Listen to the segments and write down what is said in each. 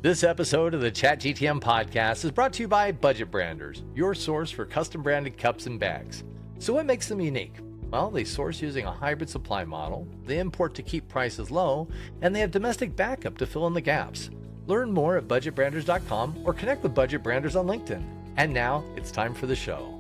This episode of the ChatGTM podcast is brought to you by Budget Branders, your source for custom branded cups and bags. So what makes them unique? Well, they source using a hybrid supply model, they import to keep prices low, and they have domestic backup to fill in the gaps. Learn more at budgetbranders.com or connect with Budget Branders on LinkedIn. And now it's time for the show.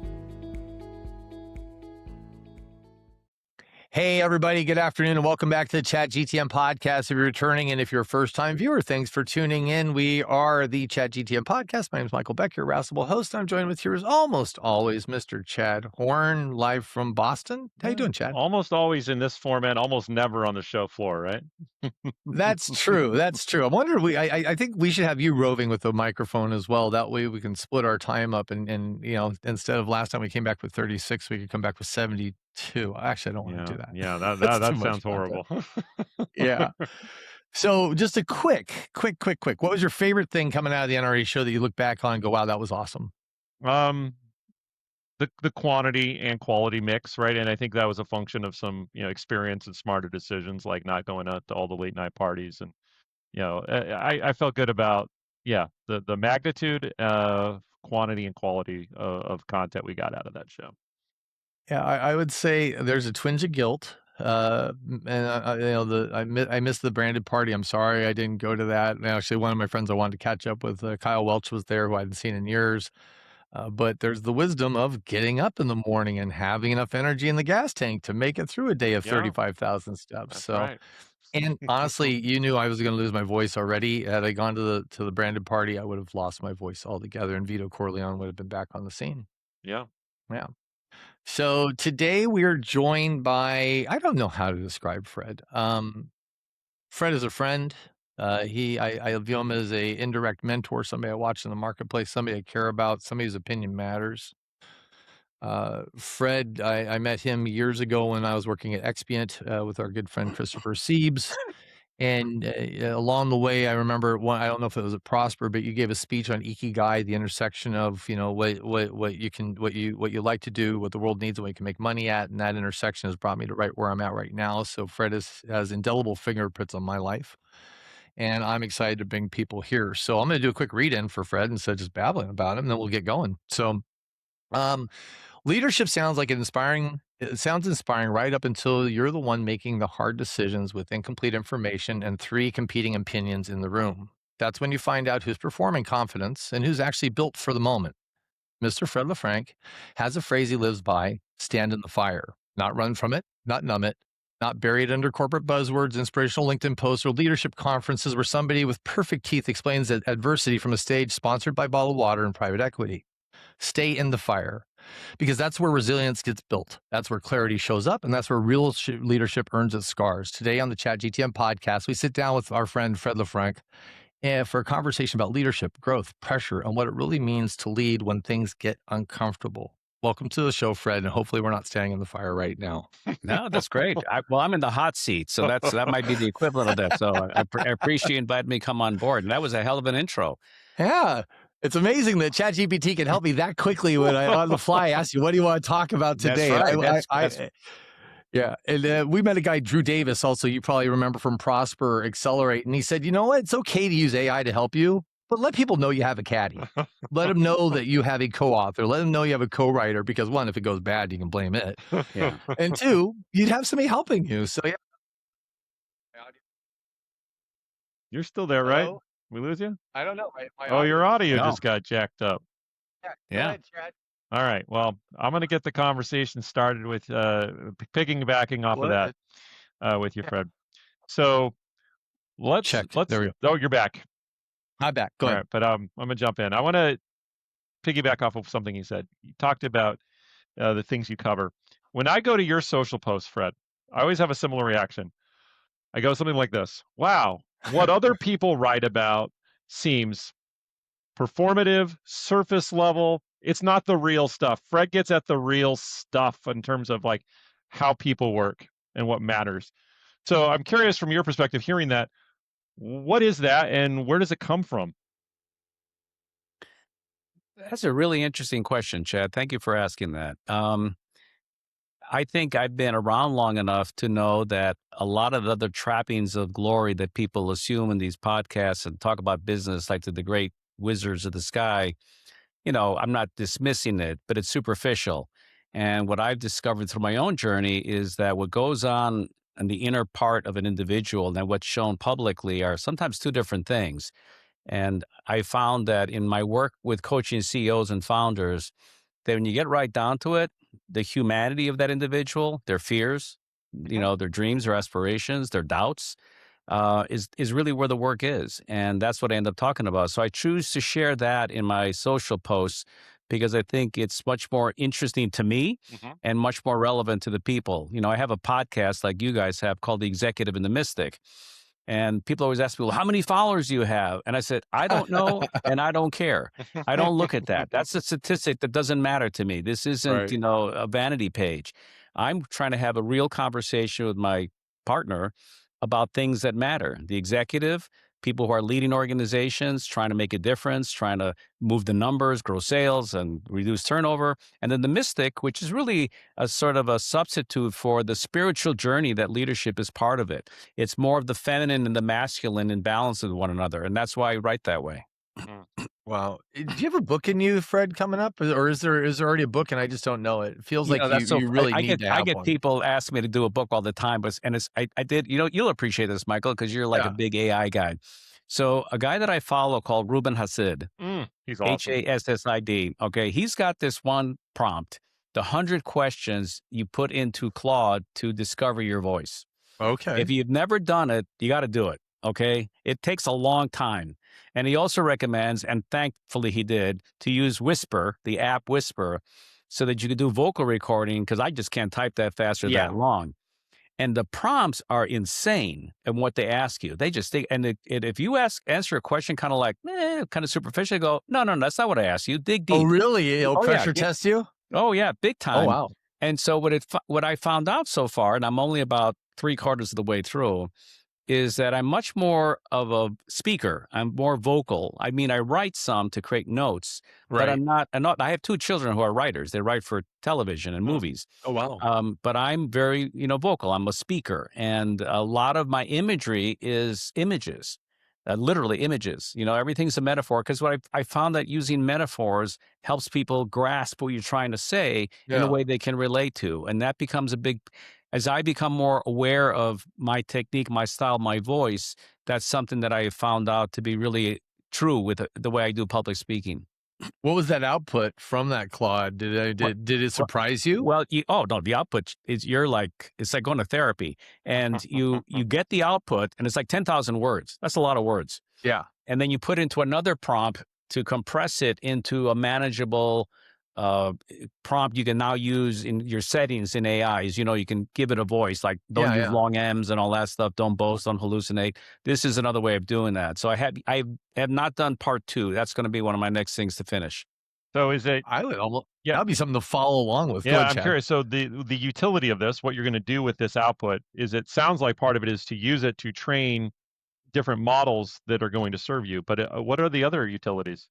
Hey, everybody. Good afternoon and welcome back to the ChatGTM podcast. If you're returning and if you're a first-time viewer, thanks for tuning in. We are the ChatGTM podcast. My name is Michael Beck, your irascible host. I'm joined with here as almost always Mr. Chad Horn, live from Boston. How you doing, Chad? Almost always in this format, almost never on the show floor, right? That's true. That's true. I wonder, I think we should have you roving with the microphone as well. That way we can split our time up and you know, instead of last time we came back with 36, we could come back with 72. Actually, I don't want to do that. Yeah, that sounds horrible. Yeah. So just a quick. What was your favorite thing coming out of the NRA show that you look back on and go, wow, that was awesome? The quantity and quality mix, right? And I think that was a function of some, experience and smarter decisions, like not going out to all the late night parties. And, I felt good about, the magnitude of quantity and quality of content we got out of that show. Yeah, I would say there's a twinge of guilt. And I missed the branded party. I'm sorry I didn't go to that. And actually, one of my friends I wanted to catch up with, Kyle Welch, was there, who I hadn't seen in years. But there's the wisdom of getting up in the morning and having enough energy in the gas tank to make it through a day of 35,000 steps. That's right. And honestly, you knew I was going to lose my voice already. Had I gone to the branded party, I would have lost my voice altogether, and Vito Corleone would have been back on the scene. Yeah. So today we are joined by, I don't know how to describe Fred. Fred is a friend. I view him as a indirect mentor, somebody I watch in the marketplace, somebody I care about, somebody whose opinion matters. Fred, I met him years ago when I was working at Expient with our good friend Christopher Siebes. And along the way, I remember I don't know if it was at Prosper, but you gave a speech on Ikigai, the intersection of, what you like to do, what the world needs, and what you can make money at. And that intersection has brought me to right where I'm at right now. So Fred has indelible fingerprints on my life. And I'm excited to bring people here. So I'm going to do a quick read-in for Fred instead of just babbling about him, and then we'll get going. So leadership sounds like it sounds inspiring right up until you're the one making the hard decisions with incomplete information and 3 competing opinions in the room. That's when you find out who's performing confidence and who's actually built for the moment. Mr. Fred LeFranc has a phrase he lives by: stand in the fire, not run from it, not numb it, not buried under corporate buzzwords, inspirational LinkedIn posts, or leadership conferences where somebody with perfect teeth explains adversity from a stage sponsored by bottled water and private equity. Stay in the fire, because that's where resilience gets built. That's where clarity shows up, and that's where real leadership earns its scars. Today on the ChatGTM podcast, we sit down with our friend Fred LeFranc for a conversation about leadership, growth, pressure, and what it really means to lead when things get uncomfortable. Welcome to the show, Fred, and hopefully we're not standing in the fire right now. No, that's great. I'm in the hot seat, so that might be the equivalent of that. So I appreciate you inviting me to come on board, and that was a hell of an intro. Yeah. It's amazing that ChatGPT can help me that quickly when I, on the fly, ask you, what do you want to talk about today? That's right. Yeah. And we met a guy, Drew Davis, also, you probably remember from Prosper Accelerate. And he said, you know what? It's okay to use AI to help you, but let people know you have a caddy. Let them know that you have a co-author. Let them know you have a co-writer, because 1, if it goes bad, you can blame it. Yeah. And 2, you'd have somebody helping you. So yeah. You're still there, right? Hello? We lose you? I don't know. Your audio just got jacked up. Yeah. Ahead, Chad. All right. Well, I'm going to get the conversation started with piggybacking off of that with you, Fred. So let's There we go. Oh, you're back. I'm back. Go All ahead. right, but I'm going to jump in. I want to piggyback off of something you said. You talked about the things you cover. When I go to your social posts, Fred, I always have a similar reaction. I go something like this: wow, what other people write about seems performative, surface level. It's not the real stuff. Fred gets at the real stuff in terms of like how people work and what matters. So I'm curious, from your perspective, hearing that, what is that and where does it come from? That's a really interesting question, Chad. Thank you for asking that. I think I've been around long enough to know that a lot of the other trappings of glory that people assume in these podcasts and talk about business, like the great wizards of the sky, I'm not dismissing it, but it's superficial. And what I've discovered through my own journey is that what goes on in the inner part of an individual and what's shown publicly are sometimes two different things. And I found that in my work with coaching CEOs and founders, that when you get right down to it, the humanity of that individual, their fears, Mhm. their dreams, their aspirations, their doubts, is really where the work is, and that's what I end up talking about. So I choose to share that in my social posts because I think it's much more interesting to me Mhm. and much more relevant to the people. I have a podcast like you guys have called The Executive and the Mystic. And people always ask me, well, how many followers do you have? And I said, I don't know and I don't care. I don't look at that. That's a statistic that doesn't matter to me. This isn't, Right. a vanity page. I'm trying to have a real conversation with my partner about things that matter. The executive, people who are leading organizations, trying to make a difference, trying to move the numbers, grow sales, and reduce turnover. And then the mystic, which is really a sort of a substitute for the spiritual journey that leadership is part of it. It's more of the feminine and the masculine in balance with one another. And that's why I write that way. Mm. Wow. Do you have a book in you, Fred, coming up? Or is there already a book and I just don't know it? It feels like you That's so. you really I need get to I have get one. people ask me to do a book all the time, but I did. You'll appreciate this, Michael, because you're like a Yeah. big AI guy. So a guy that I follow called Ruben Hassid, He's awesome. Hassid. Okay, he's got this one prompt: the 100 questions you put into Claude to discover your voice. If Okay. you've never done it, you got to do it. Okay. It takes a long time. And he also recommends, and thankfully he did, to use Whisper, the app Whisper, so that you could do vocal recording because I just can't type that fast or Yeah. that long. And the prompts are insane in what they ask you. They just think, and if you answer a question kind of like, kind of superficial, go, no, no, that's not what I asked you. Dig Oh, deep. really? It'll Oh yeah, pressure test you? oh yeah, big Oh, time. wow. And so what I found out so far, and I'm only about three-quarters of the way through, is that I'm much more of a speaker. I'm more vocal. I mean, I write some to create notes, but Right. I'm not. I have two children who are writers. They write for television and Mm. movies. Oh, wow. But I'm very, vocal. I'm a speaker, and a lot of my imagery is images, literally images. Everything's a metaphor because what I found that using metaphors helps people grasp what you're trying to say in a Yeah. way they can relate to, and that becomes a big. As I become more aware of my technique, my style, my voice, that's something that I have found out to be really true with the way I do public speaking. What was that output from that Claude? Did it Well surprise you? well, no, the output is it's like going to therapy, and you get the output, and it's like 10,000 words. That's a lot of words. Yeah. And then you put into another prompt to compress it into a manageable, prompt you can now use in your settings in AIs. You can give it a voice, like, don't Yeah, use yeah. long M's and all that stuff, don't boast, don't hallucinate. This is another way of doing that. So I have not done part 2. That's gonna be one of my next things to finish. So is it I would almost yeah, that'd be something to follow along with. Go yeah, ahead, I'm Chad. curious. So the utility of this, what you're gonna do with this output, is it sounds like part of it is to use it to train different models that are going to serve you, but, what are the other utilities?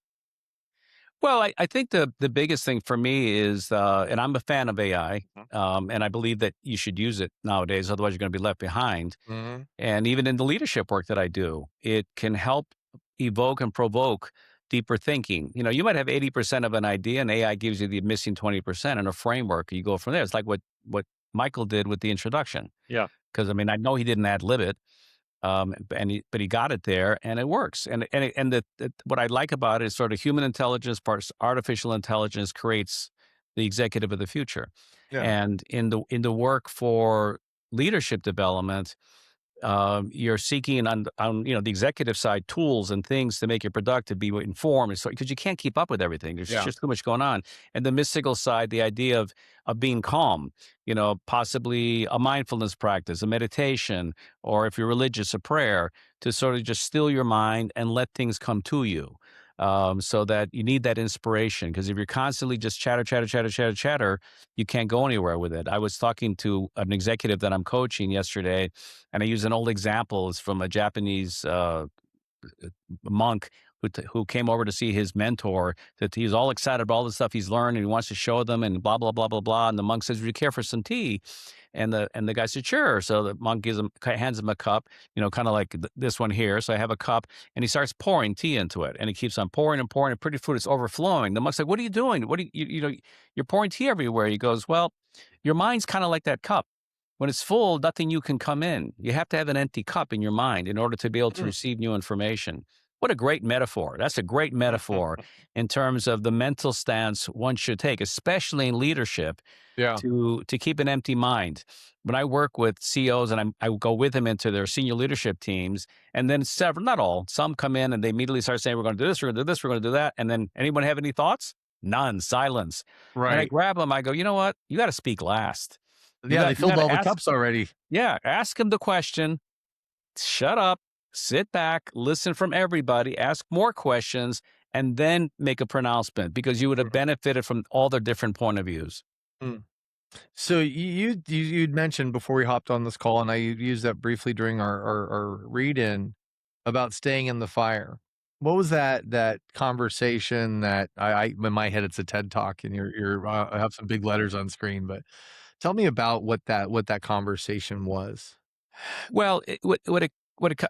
Well, I think the biggest thing for me is, and I'm a fan of AI, Mhm. and I believe that you should use it nowadays, otherwise you're gonna be left behind. Mhm. And even in the leadership work that I do, it can help evoke and provoke deeper thinking. You might have 80% of an idea, and AI gives you the missing 20% in a framework. You go from there. It's like what Michael did with the introduction. Yeah. Because I mean, I know he didn't ad lib it, but he got it there, and it works. What I like about it is sort of human intelligence plus artificial intelligence creates the executive of the future. Yeah. And in the work for leadership development, you're seeking on the executive side tools and things to make you productive, be informed, so because you can't keep up with everything. There's Yeah. just too much going on. And the mystical side, the idea of being calm, possibly a mindfulness practice, a meditation, or if you're religious, a prayer to sort of just still your mind and let things come to you. So that you need that inspiration because if you're constantly just chatter, chatter, chatter, chatter, chatter, you can't go anywhere with it. I was talking to an executive that I'm coaching yesterday, and I use an old example. It's from a Japanese monk who came over to see his mentor, that he's all excited about all the stuff he's learned and he wants to show them and blah, blah, blah, blah, blah. And the monk says, "Would you care for some tea?" And the guy said, "Sure." So the monk hands him a cup, kind of like this one here. So I have a cup, and he starts pouring tea into it, and he keeps on pouring and pouring, and pretty food is overflowing. The monk's like, "What are you doing? What do you're pouring tea everywhere?" He goes, "Well, your mind's kind of like that cup. When it's full, nothing new can come in. You have to have an empty cup in your mind in order to be able to Mm. receive new information." What a great metaphor. That's a great metaphor in terms of the mental stance one should take, especially in leadership, Yeah. to keep an empty mind. When I work with CEOs and I go with them into their senior leadership teams, and then several, not all, some come in and they immediately start saying, "We're going to do this, we're going to do this, we're going to do that." And then, "Anyone have any thoughts?" None, silence. And I Right. grab them, I go, "You know what? You got to speak last. Yeah, they You filled got all to the ask, cups already. yeah, ask them the question, shut up, sit back, listen from everybody, ask more questions, and then make a pronouncement because you would have benefited from all their different point of views." Mm. So you'd mentioned before we hopped on this call, and I used that briefly during our read in about staying in the fire. What was that conversation that I in my head it's a TED talk, and I have some big letters on screen, but tell me about what that conversation was. Well,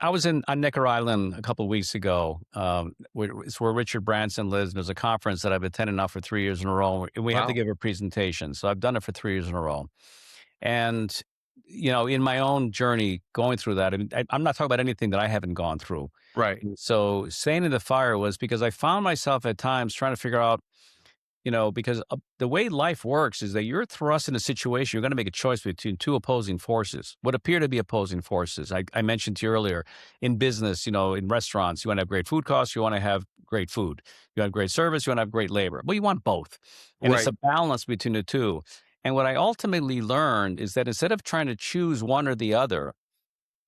I was on Necker Island a couple of weeks ago. It's where Richard Branson lives. And there's a conference that I've attended now for 3 years in a row, and we have to Wow. give a presentation. So I've done it for 3 years in a row. And in my own journey going through that, I mean, I'm not talking about anything that I haven't gone through. Right. So staying in the fire was because I found myself at times trying to figure out, because the way life works is that you're thrust in a situation, you're going to make a choice between two opposing forces, what appear to be opposing forces. I mentioned to you earlier in business, in restaurants, you want to have great food costs, you want to have great food, you want great service, you want to have great labor. Well, you want both. And it's Right. a balance between the two. And what I ultimately learned is that instead of trying to choose one or the other,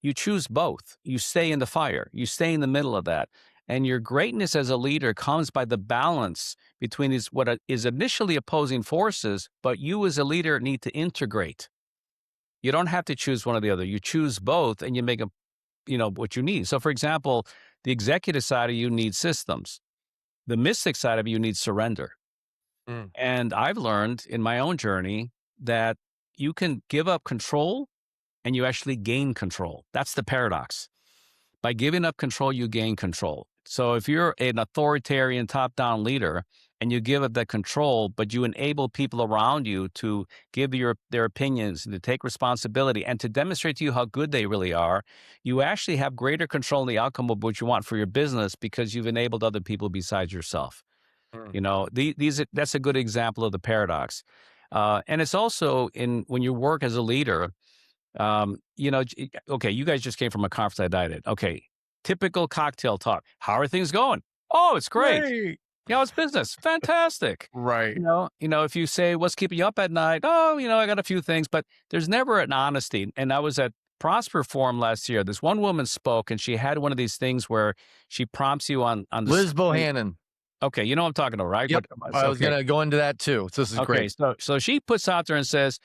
you choose both. You stay in the fire. You stay in the middle of that. And your greatness as a leader comes by the balance between what is initially opposing forces, but you as a leader need to integrate. You don't have to choose one or the other. You choose both and you make what you need. So for example, the executive side of you needs systems. The mystic side of you needs surrender. Mm. And I've learned in my own journey that you can give up control and you actually gain control. That's the paradox. By giving up control, you gain control. So if you're an authoritarian top-down leader and you give up that control, but you enable people around you to give their opinions and to take responsibility and to demonstrate to you how good they really are, you actually have greater control in the outcome of what you want for your business because you've enabled other people besides yourself. Mm. That's a good example of the paradox. And it's also when you work as a leader, okay, you guys just came from a conference I died at. Okay, typical cocktail talk. "How are things going?" "Oh, it's great." Great. It's business. Fantastic. Right. If you say, "What's keeping you up at night?" "Oh, I got a few things," but there's never an honesty. And I was at Prosper Forum last year. This one woman spoke, and she had one of these things where she prompts you on Liz the. Bohannon. Okay, you know what I'm talking about, right? Yep. I was Okay, gonna go into that too. So this is okay. great. So she puts out there and says,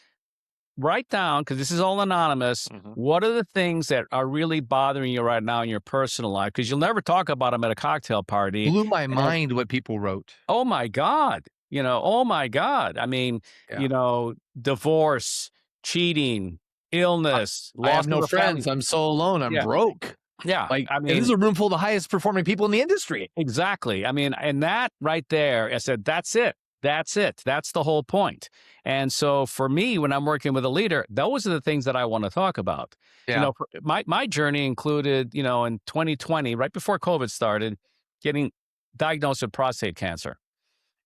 write down, because this is all anonymous, Mhm. what are the things that are really bothering you right now in your personal life? Because you'll never talk about them at a cocktail party. Blew my And mind what people wrote. oh my God, oh my God. I mean, Yeah. divorce, cheating, I illness, I have loss of no a family. friends. I'm so alone. I'm Yeah. broke. Yeah. Like, I and this is mean, a room full of the highest performing people in the industry. exactly. I mean, and that right there, I said, that's it. That's it. That's the whole point. And so for me, when I'm working with a leader, those are the things that I want to talk about. Yeah. My journey included, in 2020, right before COVID started, getting diagnosed with prostate cancer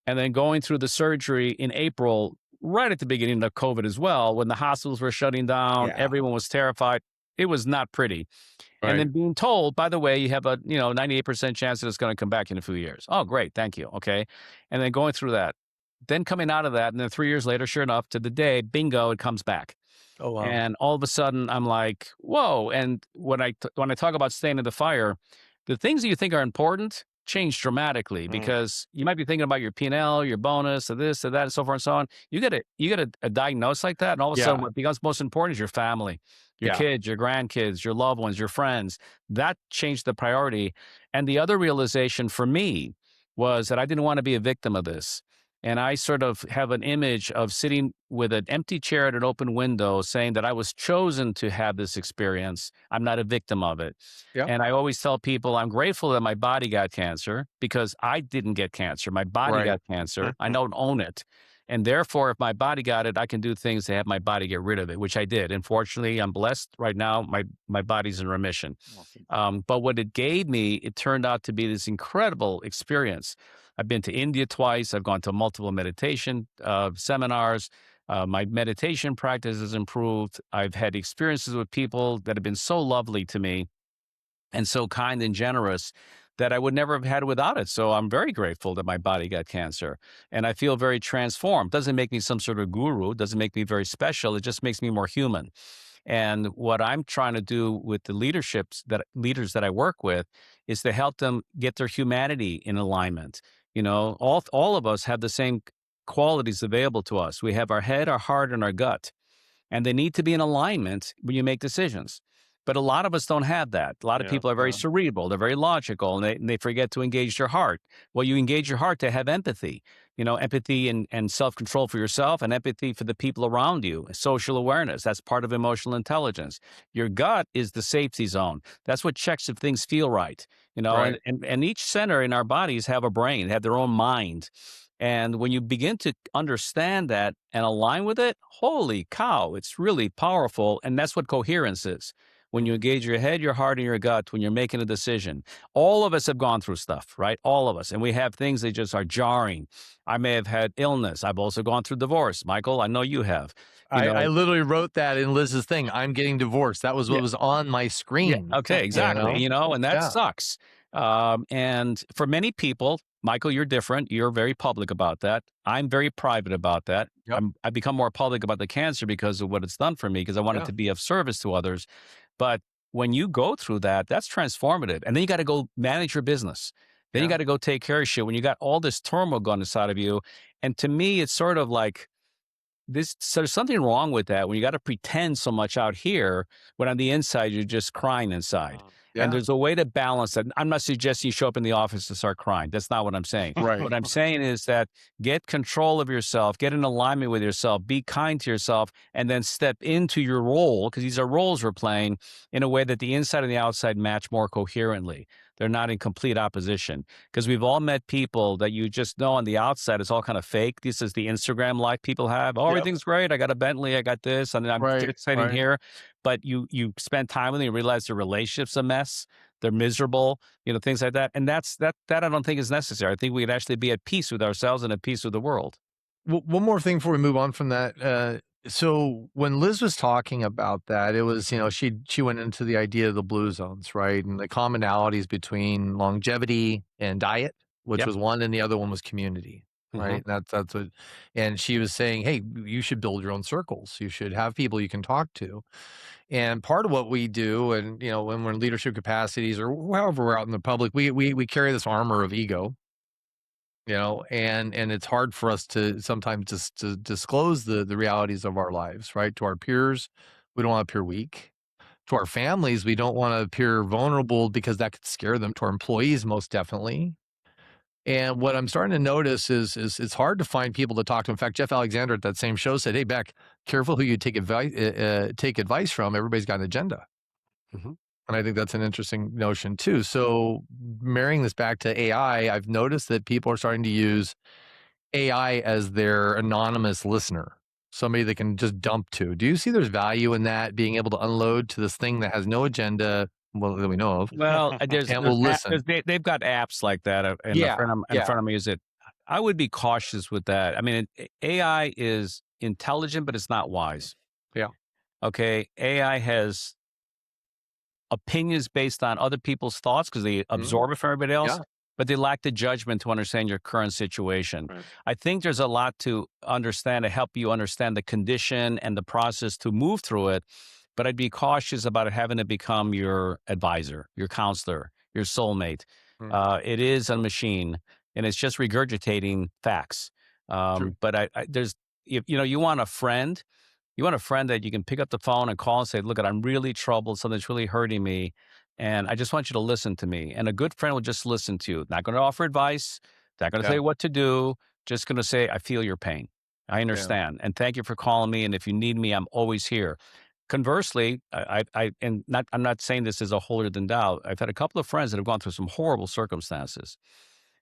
and then going through the surgery in April, right at the beginning of COVID as well, when the hospitals were shutting down, Yeah. everyone was terrified. It was not pretty. And Right. then being told, by the way, you have a 98% chance that it's going to come back in a few years. Oh, great, thank you. Okay, and then going through that, then coming out of that, and then 3 years later, sure enough, to the day, bingo, it comes back. Oh, wow. And all of a sudden, I'm like, whoa! And when I talk about staying in the fire, the things that you think are important, change dramatically Mm. because you might be thinking about your P&L, your bonus, or this, or that, and so forth and so on. You get a diagnosis like that, and all of a sudden, Yeah. what becomes most important is your family, your Yeah. kids, your grandkids, your loved ones, your friends. That changed the priority. And the other realization for me was that I didn't want to be a victim of this. And I sort of have an image of sitting with an empty chair at an open window saying that I was chosen to have this experience. I'm not a victim of it. Yeah. And I always tell people I'm grateful that my body got cancer because I didn't get cancer. My body Right. got cancer. I don't own it. And therefore, if my body got it, I can do things to have my body get rid of it, which I did. And fortunately, I'm blessed right now. My body's in remission. Awesome. But what it gave me, it turned out to be this incredible experience. I've been to India twice. I've gone to multiple meditation seminars. My meditation practice has improved. I've had experiences with people that have been so lovely to me and so kind and generous that I would never have had without it. So I'm very grateful that my body got cancer. And I feel very transformed. Doesn't make me some sort of guru, doesn't make me very special. It just makes me more human. And what I'm trying to do with the leaders that I work with is to help them get their humanity in alignment. All of us have the same qualities available to us. We have our head, our heart, and our gut, and they need to be in alignment when you make decisions. But a lot of us don't have that. A lot of Yeah. people are very Yeah. cerebral, they're very logical, and they forget to engage their heart. Well, you engage your heart to have empathy, empathy and self control for yourself, and empathy for the people around you, social awareness. That's part of emotional intelligence. Your gut is the safety zone. That's what checks if things feel right. Right. And each center in our bodies have a brain, have their own mind. And when you begin to understand that and align with it, holy cow, it's really powerful. And that's what coherence is. When you engage your head, your heart, and your gut, when you're making a decision, all of us have gone through stuff, right? All of us. And we have things that just are jarring. I may have had illness. I've also gone through divorce. Michael, I know you have. You I know, literally wrote that in Liz's thing. I'm getting divorced. That was yeah, what was on my yeah. screen. Okay, You exactly. know? And that Yeah. sucks. And for many people, Michael, you're different. You're very public about that. I'm very private about that. Yep. I've become more public about the cancer because of what it's done for me, because I wanted Yeah. to be of service to others. But when you go through that, that's transformative. And then you got to go manage your business. Then you Yeah. got to go take care of shit when you got all this turmoil going inside of you. And to me, it's sort of like, so there's something wrong with that when you got to pretend so much out here when on the inside you're just crying inside. And Yeah. there's a way to balance that. I'm not suggesting you show up in the office to start crying. That's not what I'm saying. Right. What I'm saying is that get control of yourself, get in alignment with yourself, be kind to yourself, and then step into your role, because these are roles we're playing, in a way that the inside and the outside match more coherently. They're not in complete opposition, because we've all met people that you just know on the outside it's all kind of fake. This is the Instagram life people have. Oh, Yep. everything's great. I got a Bentley. I got this, and I'm Right. sitting Right. here. But you spend time with them, you realize the relationship's a mess. They're miserable, things like that. And that I don't think is necessary. I think we could actually be at peace with ourselves and at peace with the world. One more thing before we move on from that. So when Liz was talking about that, it was, she went into the idea of the blue zones, right? And the commonalities between longevity and diet, which Yep. was one, and the other one was community, right? That's what, and she was saying, hey, you should build your own circles. You should have people you can talk to. And part of what we do, and when we're in leadership capacities or however we're out in the public, we carry this armor of ego, and it's hard for us to sometimes just to disclose the realities of our lives, right? To our peers, we don't want to appear weak. To our families, we don't want to appear vulnerable because that could scare them. To our employees, most definitely. And what I'm starting to notice is it's hard to find people to talk to. In fact, Jeff Alexander at that same show said, "Hey, Beck, careful who you take advice from. Everybody's got an agenda." Mhm. And I think that's an interesting notion too. So marrying this back to AI, I've noticed that people are starting to use AI as their anonymous listener, somebody they can just dump to. Do you see there's value in that, being able to unload to this thing that has no agenda, well, that we know of, Well, and will listen? they've got apps like that, and Yeah, a yeah, friend of mine use it. I would be cautious with that. I mean, AI is intelligent, but it's not wise. yeah. Okay, AI has opinions based on other people's thoughts because they Mhm. absorb it from everybody else, Yeah, but they lack the judgment to understand your current situation. Right. I think there's a lot to understand to help you understand the condition and the process to move through it, but I'd be cautious about it having to become your advisor, your counselor, your soulmate. Mm, It is a machine, and it's just regurgitating facts. true. But there's, if you want a friend, you want a friend that you can pick up the phone and call and say, "Look, I'm really troubled. Something's really hurting me, and I just want you to listen to me." And a good friend will just listen to you. Not going to offer advice. Not going to tell Yeah. you what to do. Just going to say, "I feel your pain. I Yeah. understand, and thank you for calling me. And if you need me, I'm always here." Conversely, and not, I'm not saying this as a holier than thou. I've had a couple of friends that have gone through some horrible circumstances,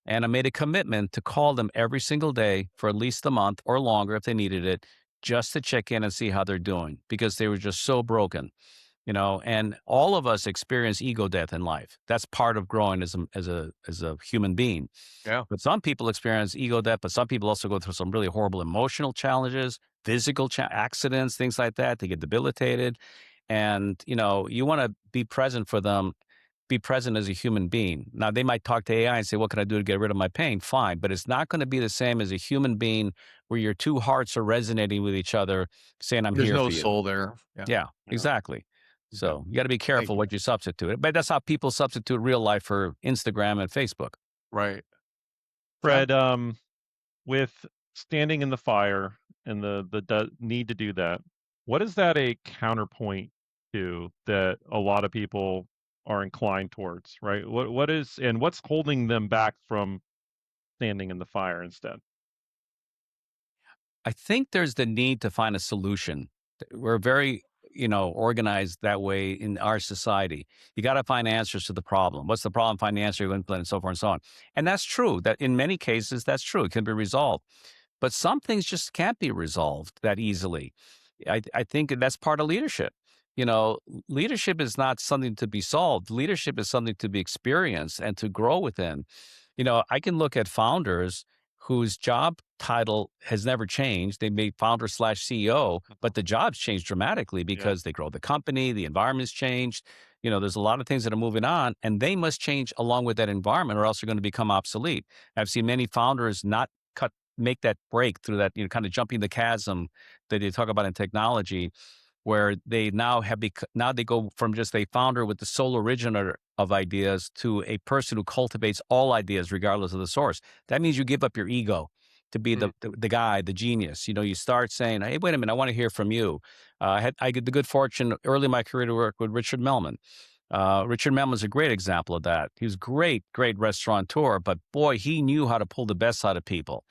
and I made a commitment to call them every single day for at least a month or longer if they needed it, just to check in and see how they're doing because they were just so broken. And all of us experience ego death in life. That's part of growing as a human being. Yeah. But some people experience ego death, but some people also go through some really horrible emotional challenges, physical accidents, things like that. They get debilitated. And, you want to be present for them, be present as a human being. Now, they might talk to AI and say, "What can I do to get rid of my pain?" Fine. But it's not going to be the same as a human being where your two hearts are resonating with each other, saying, "I'm There's here no for you." soul there. Yeah. Yeah, Yeah. exactly. Yeah. So you got to be Thank careful you. what you substitute. But that's how people substitute real life for Instagram and Facebook. Right. Chad? Fred, with standing in the fire and the need to do that, what is that a counterpoint to that a lot of people are inclined towards, right? What is and what's holding them back from standing in the fire instead? I think there's the need to find a solution. We're very, organized that way in our society. You got to find answers to the problem. What's the problem? Find the answer, you implement, and so forth and so on. And that's true. That in many cases, that's true. It can be resolved. But some things just can't be resolved that easily. I think that's part of leadership. You know, Leadership is not something to be solved. Leadership is something to be experienced and to grow within. I can look at founders whose job title has never changed. They made founder slash CEO, but the jobs changed dramatically Yeah. because they grow the company, the environment's changed. There's a lot of things that are moving on, and they must change along with that environment, or else they're going to become obsolete. I've seen many founders not make that break through that, kind of jumping the chasm that they talk about in technology, where they now now they go from just a founder with the sole originator of ideas to a person who cultivates all ideas regardless of the source. That means you give up your ego to be Mm, the guy, the genius. You start saying, "Hey, wait a minute, I want to hear from you." I get the good fortune early in my career to work with Richard Melman. Richard Melman is a great example of that. He was great, great restaurateur, but boy, he knew how to pull the best out of people.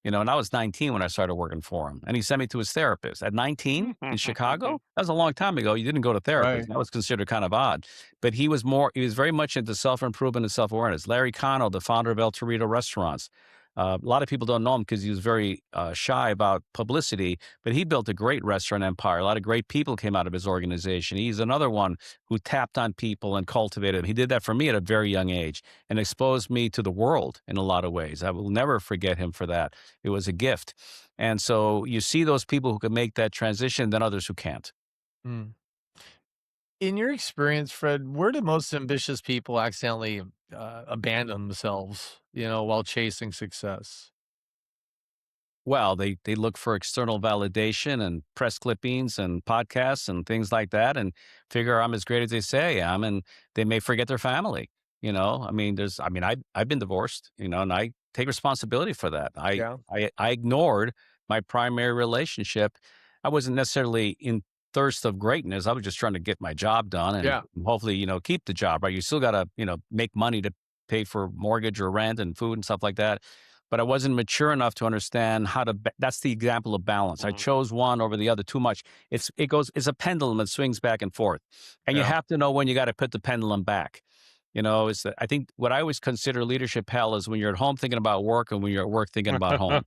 And I was 19 when I started working for him, and he sent me to his therapist at 19 in Chicago. That was a long time ago. You didn't go to therapists. right. That was considered kind of odd. But he was very much into self-improvement and self-awareness. Larry Cano, the founder of El Torito Restaurants. A lot of people don't know him because he was very shy about publicity, but he built a great restaurant empire. A lot of great people came out of his organization. He's another one who tapped on people and cultivated them. He did that for me at a very young age and exposed me to the world in a lot of ways. I will never forget him for that. It was a gift. And so you see those people who can make that transition, then others who can't. Mm. In your experience, Fred, where do most ambitious people accidentally abandon themselves, while chasing success? Well, they look for external validation and press clippings and podcasts and things like that and figure I'm as great as they say I am, and they may forget their family. I've been divorced, and I take responsibility for that. Yeah. I ignored my primary relationship. I wasn't necessarily in thirst of greatness. I was just trying to get my job done and Yeah. hopefully, keep the job, right? You still gotta, make money to pay for mortgage or rent and food and stuff like that, but I wasn't mature enough to understand how to. That's the example of balance. I Mhm. chose one over the other too much. It's a pendulum that swings back and forth, and you Yeah. have to know when you got to put the pendulum back. I think what I always consider leadership hell is when you're at home thinking about work and when you're at work thinking about home.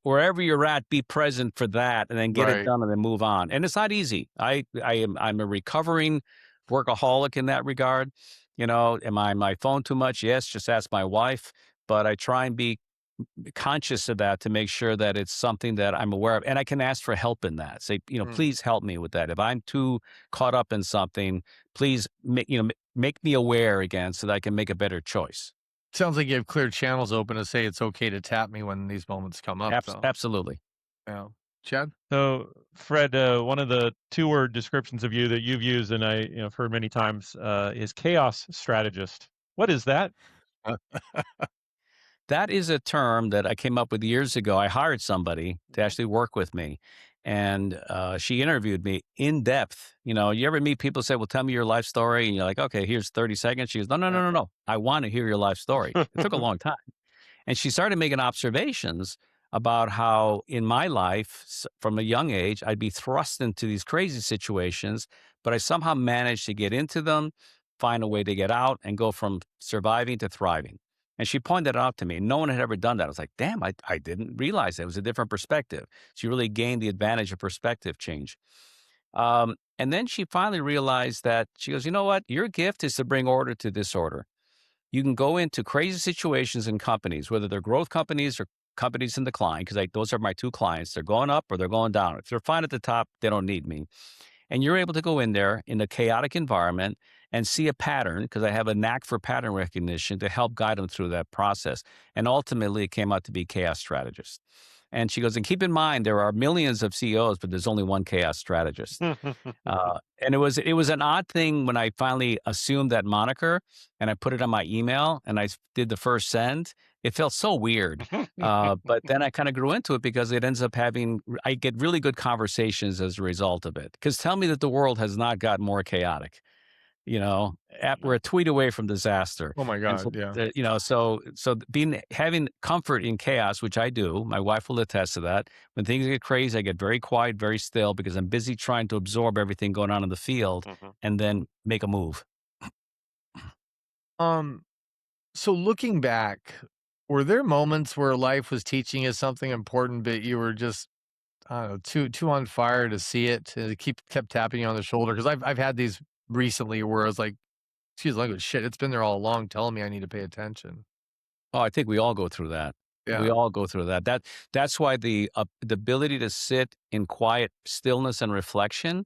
Wherever you're at, be present for that, and then get it Right. done, and then move on. And it's not easy. I'm a recovering workaholic in that regard. Am I on my phone too much? Yes, just ask my wife. But I try and be conscious of that to make sure that it's something that I'm aware of, and I can ask for help in that. Say, Mm. please help me with that. If I'm too caught up in something, please make me aware again so that I can make a better choice. Sounds like you have clear channels open to say it's okay to tap me when these moments come up, though. Absolutely. Yeah. Chad? So, Fred, one of the two-word descriptions of you that you've used and I've heard many times is chaos strategist. What is that? That is a term that I came up with years ago. I hired somebody to Mhm. actually work with me, and she interviewed me in depth. You know, you ever meet people say, "Well, tell me your life story," and you're like, "Okay, here's 30 seconds." She goes, "No, no, no, no, no. I want to hear your life story." It took a long time. And she started making observations about how in my life, from a young age, I'd be thrust into these crazy situations, but I somehow managed to get into them, find a way to get out, and go from surviving to thriving. And she pointed it out to me. No one had ever done that. I was like, damn, I didn't realize it was a different perspective. She really gained the advantage of perspective change. And then she finally realized that she goes, you know what? Your gift is to bring order to disorder. You can go into crazy situations in companies, whether they're growth companies or companies in decline, because like those are my two clients. They're going up or they're going down. If they're fine at the top, they don't need me. And you're able to go in there in a chaotic environment and see a pattern because I have a knack for pattern recognition to help guide them through that process. And ultimately, it came out to be chaos strategist. And she goes, and keep in mind, there are millions of CEOs, but there's only one chaos strategist. And it was an odd thing when I finally assumed that moniker and I put it on my email and did the first send. It felt so weird, but then I kind of grew into it because it ends up I get really good conversations as a result of it. Because tell me that the world has not gotten more chaotic. You know, we're a tweet away from disaster, Oh my and so god, yeah. being having comfort in chaos, which I do. My wife will attest to that. When things get crazy, I get very quiet, very still, because I'm busy trying to absorb everything going on in the field, Mhm. and then make a move. Um, so looking back, were there moments where life was teaching you something important, but you were just, I don't know, too on fire to see it, and it kept tapping you on the shoulder? Because I've had these recently where I was like, "Excuse the language, shit, it's been there all along telling me I need to pay attention." Oh, I think we all go through that. We Yeah. all go through that. That's why the ability to sit in quiet stillness and reflection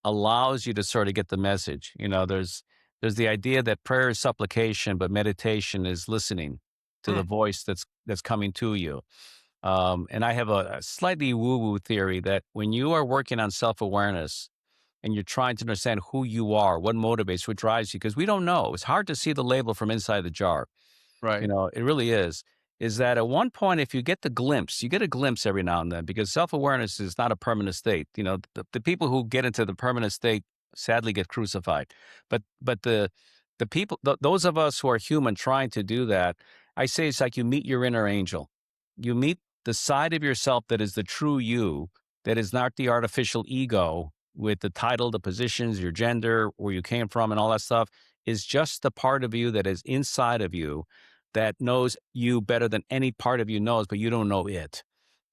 allows you to sort of get the message. You know, there's the idea that prayer is supplication, but meditation is listening to the Mm, voice that's coming to you. And I have a slightly woo-woo theory that when you are working on self-awareness and you're trying to understand who you are, what motivates, what drives you, because we don't know. It's hard to see the label from inside the jar. You right. know, it really is that at one point, if you get the glimpse, you get a glimpse every now and then because self-awareness is not a permanent state. You know, the people who get into the permanent state sadly get crucified. But the people, those of us who are human trying to do that, I say it's like you meet your inner angel. You meet the side of yourself that is the true you, that is not the artificial ego with the title, the positions, your gender, where you came from, and all that stuff is just the part of you that is inside of you that knows you better than any part of you knows, but you don't know it.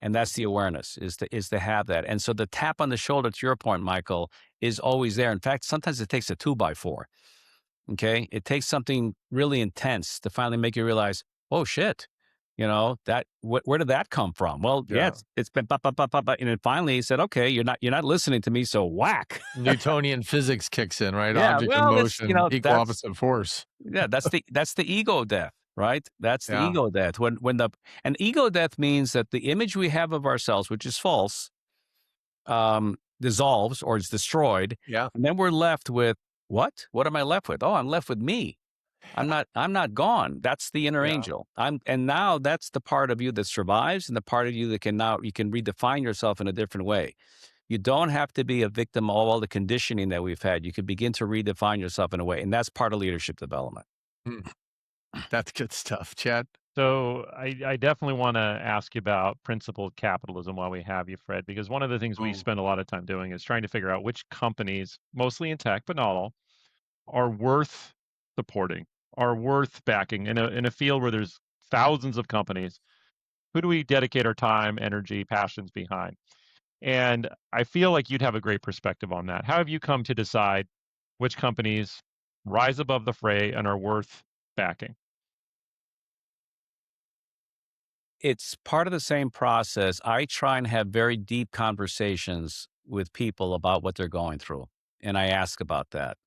And that's the awareness is to have that. And so the tap on the shoulder, to your point, Michael, is always there. In fact, sometimes it takes a 2x4. Okay. It takes something really intense to finally make you realize, oh shit. You know, where did that come from? Well, yeah, Yeah. it's been pop, pop, pop, pop, pop, and then finally he said, okay, you're not listening to me, so whack. Newtonian physics kicks in, right? Yeah, Object in well, motion, equal that's opposite force. yeah, that's the ego death, right? That's the Yeah. ego death. When the and ego death means that the image we have of ourselves, which is false, dissolves or is destroyed, Yeah. and then we're left with what? What am I left with? Oh, I'm left with me. I'm not gone. That's the inner Yeah. angel. And now that's the part of you that survives and the part of you that can now you can redefine yourself in a different way. You don't have to be a victim of all the conditioning that we've had. You can begin to redefine yourself in a way, and that's part of leadership development. Mm, that's good stuff, Chad. So I definitely want to ask you about principled capitalism while we have you, Fred, because one of the things we Ooh, spend a lot of time doing is trying to figure out which companies, mostly in tech, but not all, are worth supporting, are worth backing in a field where there's thousands of companies. Who do we dedicate our time, energy, passions behind? And I feel like you'd have a great perspective on that. How have you come to decide which companies rise above the fray and are worth backing? It's part of the same process. I try and have very deep conversations with people about what they're going through, and I ask about that.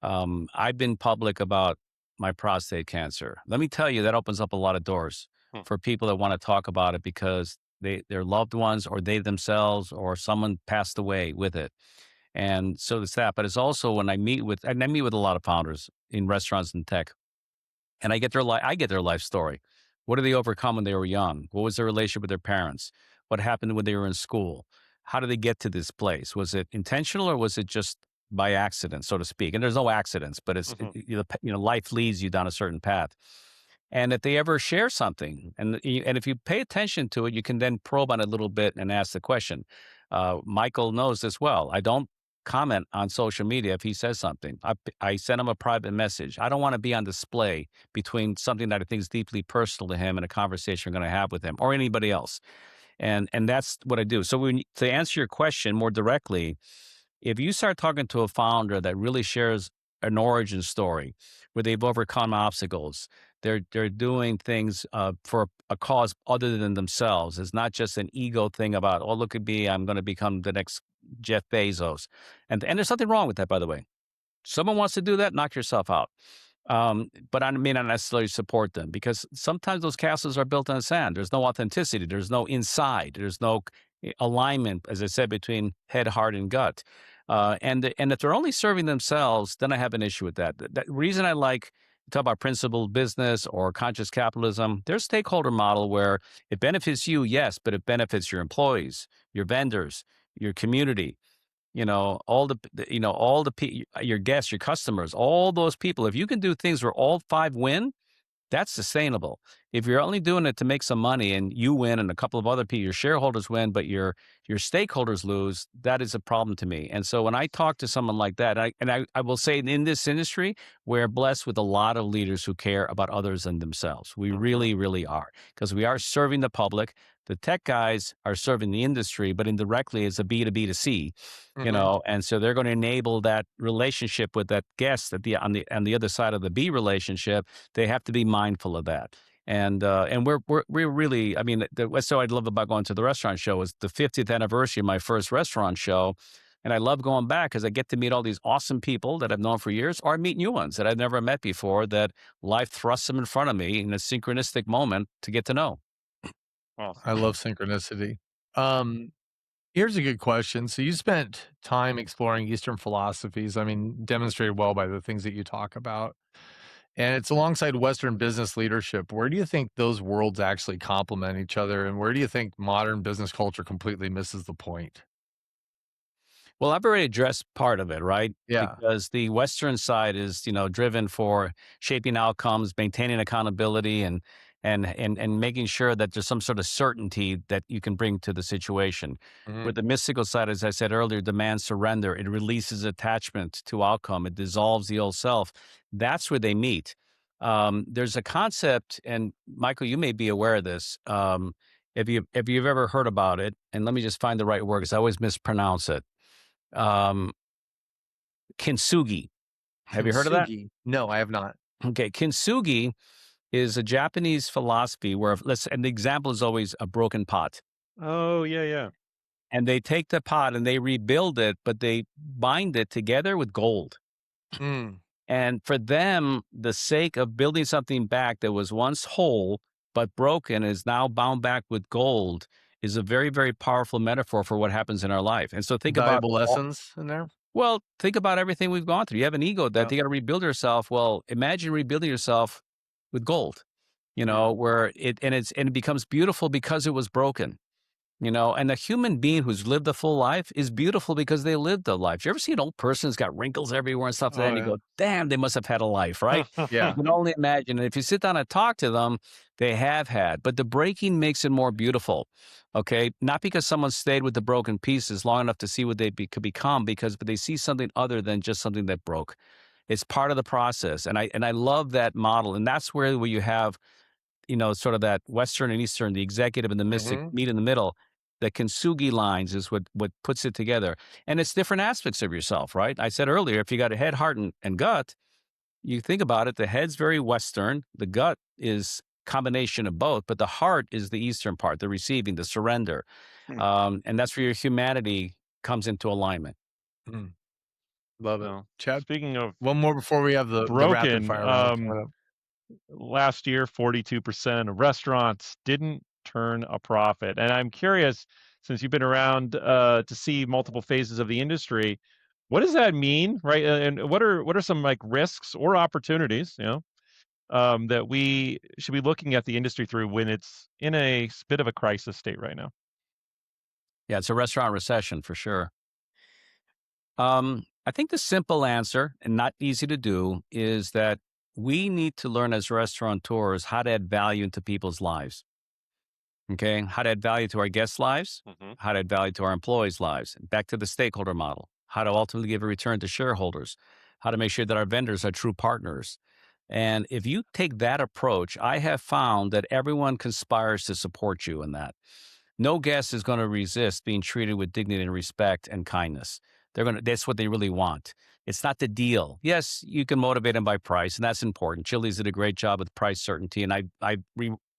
I've been public about my prostate cancer. Let me tell you, that opens up a lot of doors Hmm. for people that want to talk about it because their loved ones or they themselves or someone passed away with it. And so it's that. But it's also when I meet with a lot of founders in restaurants and tech. and I get their life story. What did they overcome when they were young? What was their relationship with their parents? What happened when they were in school? How did they get to this place? Was it intentional or was it just by accident, so to speak? And there's no accidents, but Mhm. life leads you down a certain path. And if they ever share something, and if you pay attention to it, you can then probe on it a little bit and ask the question. Michael knows this well. I don't comment on social media if he says something. I send him a private message. I don't want to be on display between something that I think is deeply personal to him and a conversation we're going to have with him or anybody else. And that's what I do. So to answer your question more directly, if you start talking to a founder that really shares an origin story where they've overcome obstacles, they're doing things for a cause other than themselves. It's not just an ego thing about, oh, look at me, I'm going to become the next Jeff Bezos, and there's nothing wrong with that, by the way. Someone wants to do that, knock yourself out. But I may not necessarily support them because sometimes those castles are built on sand. There's no authenticity. There's no inside. There's no alignment, as I said, between head, heart, and gut. And if they're only serving themselves, then I have an issue with that. The reason I like talk about principled business or conscious capitalism, there's a stakeholder model where it benefits you, yes, but it benefits your employees, your vendors, your community, your guests, your customers, all those people. If you can do things where all five win, that's sustainable. If you're only doing it to make some money and you win and a couple of other people, your shareholders win, but your stakeholders lose, that is a problem to me. And so when I talk to someone like that, I will say in this industry, we're blessed with a lot of leaders who care about others than themselves. We Mhm. really, really are, because we are serving the public. The tech guys are serving the industry, but indirectly it's a B to B to C, Mhm. and so they're going to enable that relationship with that guest on the other side of the B relationship. They have to be mindful of that. And we're really, I mean, what's so I love about going to the restaurant show is the 50th anniversary of my first restaurant show. And I love going back because I get to meet all these awesome people that I've known for years, or I meet new ones that I've never met before that life thrusts them in front of me in a synchronistic moment to get to know. I Awesome. love synchronicity. Um, Here's a good question. So you spent time exploring Eastern philosophies. I mean, demonstrated well by the things that you talk about. And it's alongside Western business leadership. Where do you think those worlds actually complement each other? And where do you think modern business culture completely misses the point? Well, I've already addressed part of it, right? Yeah. Because the Western side is, driven for shaping outcomes, maintaining accountability, and making sure that there's some sort of certainty that you can bring to the situation. With Mhm. the mystical side, as I said earlier, demands surrender. It releases attachment to outcome. It dissolves the old self. That's where they meet. There's a concept, and Michael, you may be aware of this. If you've ever heard about it, and let me just find the right word because I always mispronounce it. um, kintsugi. Have you heard of that? Kintsugi. No, I have not. Okay, kintsugi is a Japanese philosophy where an example is always a broken pot. Oh, yeah, yeah. And they take the pot and they rebuild it, but they bind it together with gold. Mm, And for them, the sake of building something back that was once whole but broken is now bound back with gold is a very, very powerful metaphor for what happens in our life. And so valuable lessons in there. think about everything we've gone through. You have an ego that Yeah. you got to rebuild yourself. Well, imagine rebuilding yourself with gold, Mm. where it becomes beautiful because it was broken. And a human being who's lived a full life is beautiful because they lived a life. You ever see an old person who's got wrinkles everywhere and stuff like that, Oh, and you yeah. go, damn, they must have had a life, right? You Yeah. can only imagine. And if you sit down and talk to them, they have had. But the breaking makes it more beautiful, okay? Not because someone stayed with the broken pieces long enough to see what could become, but they see something other than just something that broke. It's part of the process. And I love that model. And that's where you have sort of that Western and Eastern, the executive and the mystic Mhm. meet in the middle. The kintsugi lines is what puts it together. And it's different aspects of yourself, right? I said earlier, if you got a head, heart, and gut, you think about it, the head's very Western, the gut is combination of both, but the heart is the Eastern part, the receiving, the surrender. Hmm. And that's where your humanity comes into alignment. Mm, love it. Well, Chad, speaking of one more before we have the rapid broken, fire round coming up. last year, 42% of restaurants didn't turn a profit. And I'm curious, since you've been around to see multiple phases of the industry, what does that mean, right? And what are some like risks or opportunities, that we should be looking at the industry through when it's in a bit of a crisis state right now? Yeah, it's a restaurant recession for sure. I think the simple answer, and not easy to do, is that we need to learn as restaurateurs how to add value into people's lives. Okay. How to add value to our guests' lives, Hmm. how to add value to our employees' lives, back to the stakeholder model, how to ultimately give a return to shareholders, how to make sure that our vendors are true partners. And if you take that approach, I have found that everyone conspires to support you in that. No guest is going to resist being treated with dignity and respect and kindness. That's what they really want. It's not the deal. Yes, you can motivate them by price, and that's important. Chili's did a great job with price certainty, and I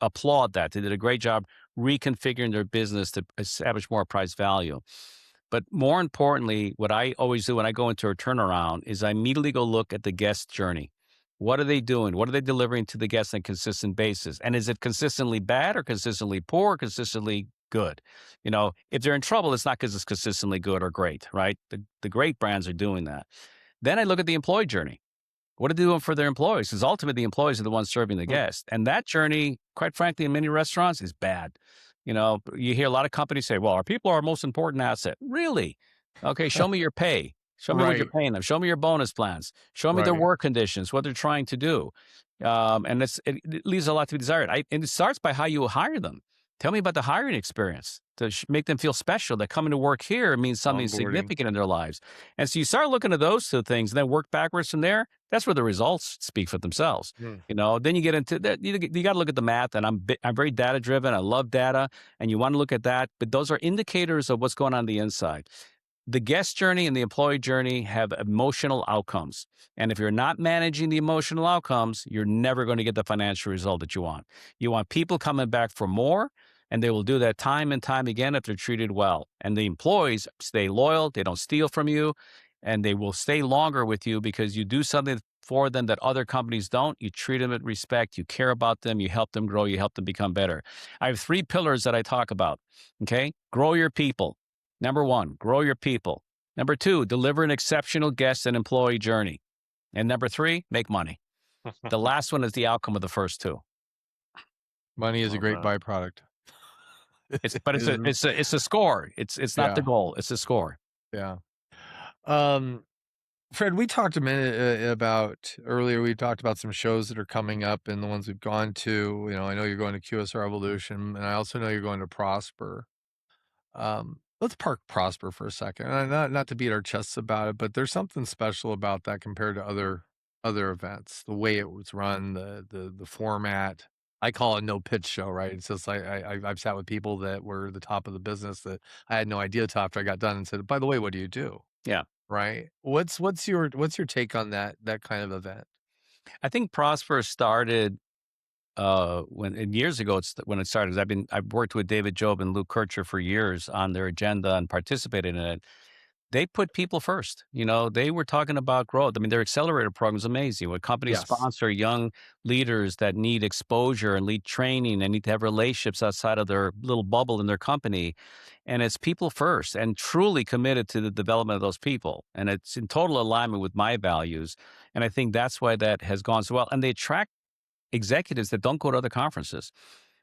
applaud that. They did a great job reconfiguring their business to establish more price value. But more importantly, what I always do when I go into a turnaround is I immediately go look at the guest journey. What are they doing? What are they delivering to the guests on a consistent basis? And is it consistently bad or consistently poor or consistently good? If they're in trouble, it's not because it's consistently good or great, right? The great brands are doing that. Then I look at the employee journey. What are they doing for their employees? Because ultimately, the employees are the ones serving the Mm. guests. And that journey, quite frankly, in many restaurants is bad. You hear a lot of companies say, well, our people are our most important asset. Really? Okay, show me your pay. Show me what you're Right, paying them. Show me your bonus plans. Show me their right. work conditions, what they're trying to do. And it leaves a lot to be desired. And it starts by how you hire them. Tell me about the hiring experience to make them feel special that coming to work here means something Onboarding. significant in their lives. And so you start looking at those two things and then work backwards from there. That's where the results speak for themselves. Mm. Then you get into that. You got to look at the math, and I'm very data driven. I love data, and you want to look at that. But those are indicators of what's going on the inside. The guest journey and the employee journey have emotional outcomes. And if you're not managing the emotional outcomes, you're never going to get the financial result that you want. You want people coming back for more, and they will do that time and time again if they're treated well. And the employees stay loyal, they don't steal from you, and they will stay longer with you because you do something for them that other companies don't. You treat them with respect, you care about them, you help them grow, you help them become better. I have 3 pillars that I talk about. Okay? Grow your people. Number 1, grow your people. Number 2, deliver an exceptional guest and employee journey. And number 3, make money. The last one is the outcome of the first 2. Money is a Love great that. byproduct. But It is, it's a score. It's not the yeah, goal. It's a score. yeah. Um, Fred, we talked a minute about earlier. We talked about some shows that are coming up and the ones we've gone to. I know you're going to QSR Evolution, and I also know you're going to Prosper. Let's park Prosper for a second. And not to beat our chests about it, but there's something special about that compared to other events. The way it was run, the format. I call it no pitch show, right? It's just like I've sat with people that were the top of the business that I had no idea till after I got done and said, by the way, what do you do? Yeah. Right? What's your take on that kind of event? I think Prosper started years ago. It's when it started. I've worked with David Job and Luke Kircher for years on their agenda and participated in it. They put people first. They were talking about growth. I mean, their accelerator program is amazing. When companies Yes. sponsor young leaders that need exposure and lead training and need to have relationships outside of their little bubble in their company. And it's people first and truly committed to the development of those people. And it's in total alignment with my values. And I think that's why that has gone so well. And they attract executives that don't go to other conferences.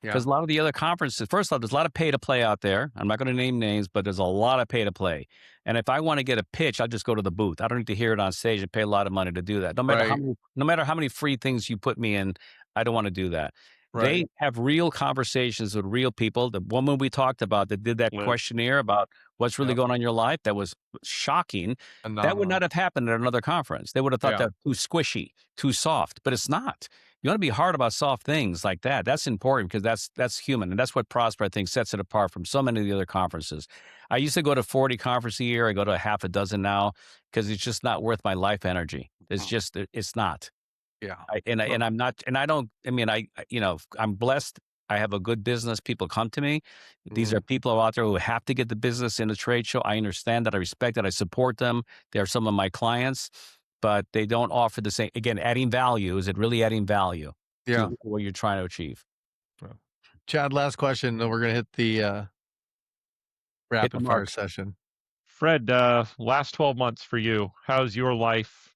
Yeah. Because a lot of the other conferences, first of all, there's a lot of pay to play out there. I'm not going to name names, but there's a lot of pay to play. And if I want to get a pitch, I'll just go to the booth. I don't need to hear it on stage and pay a lot of money to do that. Right. No matter how many free things you put me in, I don't want to do that. They Right. have real conversations with real people. The woman we talked about that did that Liz. questionnaire about what's really Yep. going on in your life, that was shocking. That would Phenomenal. not have happened at another conference. They would have thought Yeah. that too squishy, too soft, but it's not. You want to be hard about soft things like that. That's important because that's human. And that's what Prosper, I think, sets it apart from so many of the other conferences. I used to go to 40 conferences a year. I go to half a dozen now because it's just not worth my life energy. It's not. Yeah. And Well, I'm not, and I don't, I mean, I'm blessed. I have a good business. People come to me. These are mhm. people out there who have to get the business in a trade show. I understand that. I respect that. I support them. They're some of my clients, but they don't offer the same. Again, adding value. Is it really adding value Yeah. to what you're trying to achieve? Well, Chad, last question, then we're gonna hit the, Hit the rapid fire mark. session. Fred, last 12 months for you, how's your life,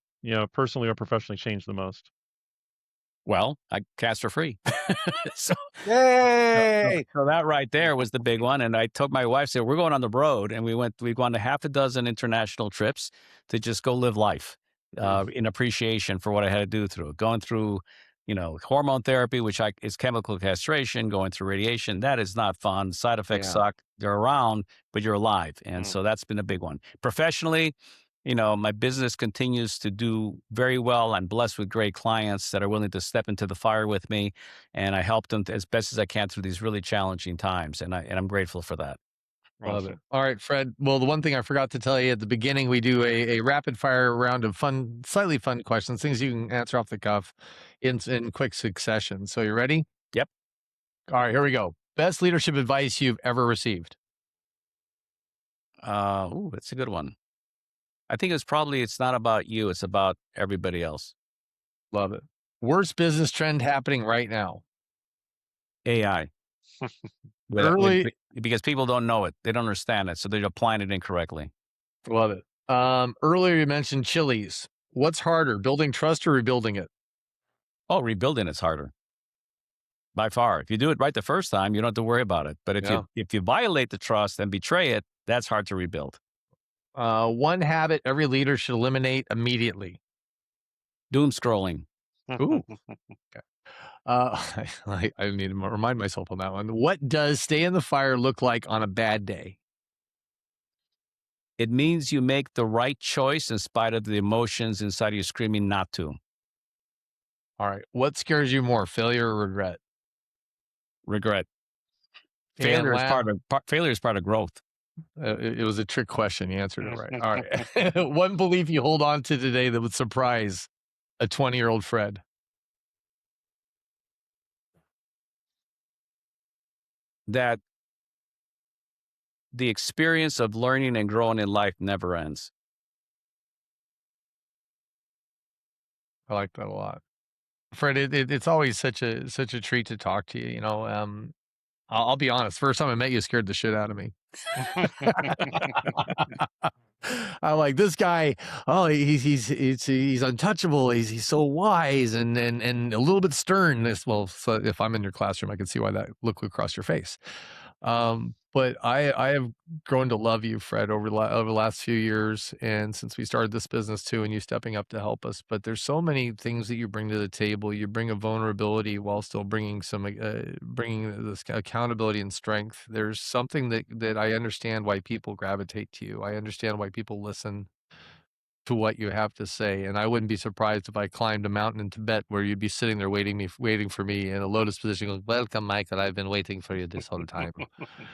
personally or professionally changed the most? Well, I cast for free. so, Yay! so that right there was the big one. And I told my wife, said, we're going on the road. And we've gone to half a dozen international trips to just go live life in appreciation for what I had to do through it. Going through, hormone therapy, which is chemical castration, going through radiation. That is not fun. Side effects Yeah. suck. They're around, but you're alive. And so that's been a big one. Professionally, my business continues to do very well. I'm blessed with great clients that are willing to step into the fire with me, and I help them as best as I can through these really challenging times, and I'm grateful for that. Love it. All right, Fred. Well, the one thing I forgot to tell you at the beginning, we do a rapid fire round of fun, slightly fun questions, things you can answer off the cuff in quick succession. So you ready? Yep. All right, here we go. Best leadership advice you've ever received? That's a good one. I think it's not about you, it's about everybody else. Love it. Worst business trend happening right now? AI. Early. Because people don't know it. They don't understand it, so they're applying it incorrectly. Love it. Earlier you mentioned Chili's. What's harder, building trust or rebuilding it? Oh, rebuilding it's harder. By far. If you do it right the first time, you don't have to worry about it. But if you violate the trust and betray it, that's hard to rebuild. One habit every leader should eliminate immediately. Doom scrolling. Ooh. Okay. I need to remind myself on that one. What does stay in the fire look like on a bad day? It means you make the right choice in spite of the emotions inside of you screaming not to. All right. What scares you more, failure or regret? Regret. Failure is part of growth. It was a trick question. You answered it right. All right. One belief you hold on to today that would surprise a 20-year-old Fred? That the experience of learning and growing in life never ends. I like that a lot. Fred, it's always such a treat to talk to you. I'll be honest. First time I met you, scared the shit out of me. I'm like, this guy. Oh, he's untouchable. He's so wise and a little bit stern. So if I'm in your classroom, I can see why that look would cross your face. But I have grown to love you, Fred, over the last few years, and since we started this business too, and you stepping up to help us. But there's so many things that you bring to the table. You bring a vulnerability while still bringing bringing this accountability and strength. There's something that I understand why people gravitate to you. I understand why people listen to what you have to say, and I wouldn't be surprised if I climbed a mountain in Tibet where you'd be sitting there waiting for me in a lotus position going, welcome, Michael, I've been waiting for you this whole time.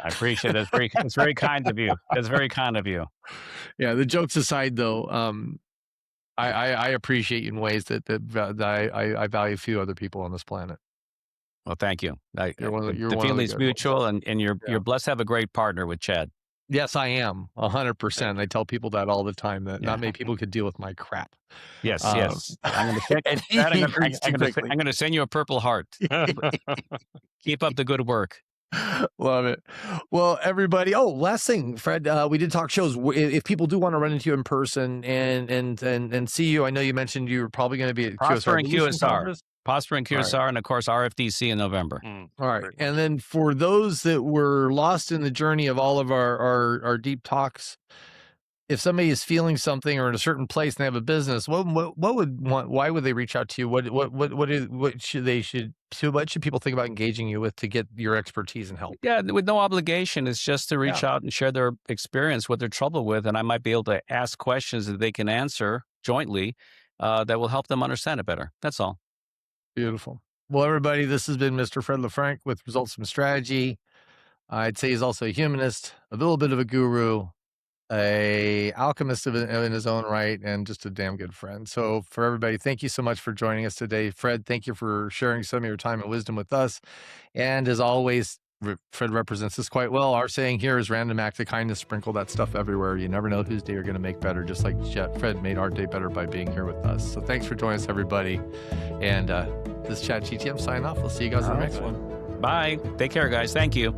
I appreciate it. It's very kind of you. It's very kind of you. Yeah, the jokes aside though, I appreciate you in ways that I value few other people on this planet. Well, thank you. You're the feeling's mutual, and you're blessed to have a great partner with Chad. Yes, I am 100%. I tell people that all the time that not many people could deal with my crap. Yes. I'm going to send you a Purple Heart. Keep up the good work. Love it. Well, everybody. Oh, last thing, Fred. We did talk shows. If people do want to run into you in person and see you, I know you mentioned you were probably going to be at Prosper and QSR. Prosper and QSR, right. And of course RFDC in November. All right. And then for those that were lost in the journey of all of our deep talks, if somebody is feeling something or in a certain place and they have a business, why would they reach out to you? What should people think about engaging you with to get your expertise and help? Yeah, with no obligation. It's just to reach out and share their experience, what they're troubled with, and I might be able to ask questions that they can answer jointly that will help them understand it better. That's all. Beautiful. Well, everybody, this has been Mr. Fred LeFranc with Results from Strategy. I'd say he's also a humanist, a little bit of a guru, a alchemist in his own right, and just a damn good friend. So for everybody, thank you so much for joining us today. Fred, thank you for sharing some of your time and wisdom with us. And as always, Fred represents this quite well. Our saying here is random act of kindness, sprinkle that stuff everywhere. You never know whose day you're going to make better, just like Fred made our day better by being here with us. So thanks for joining us, everybody. And this is ChatGTM sign off. We'll see you guys in the next one. Bye. Take care, guys. Thank you.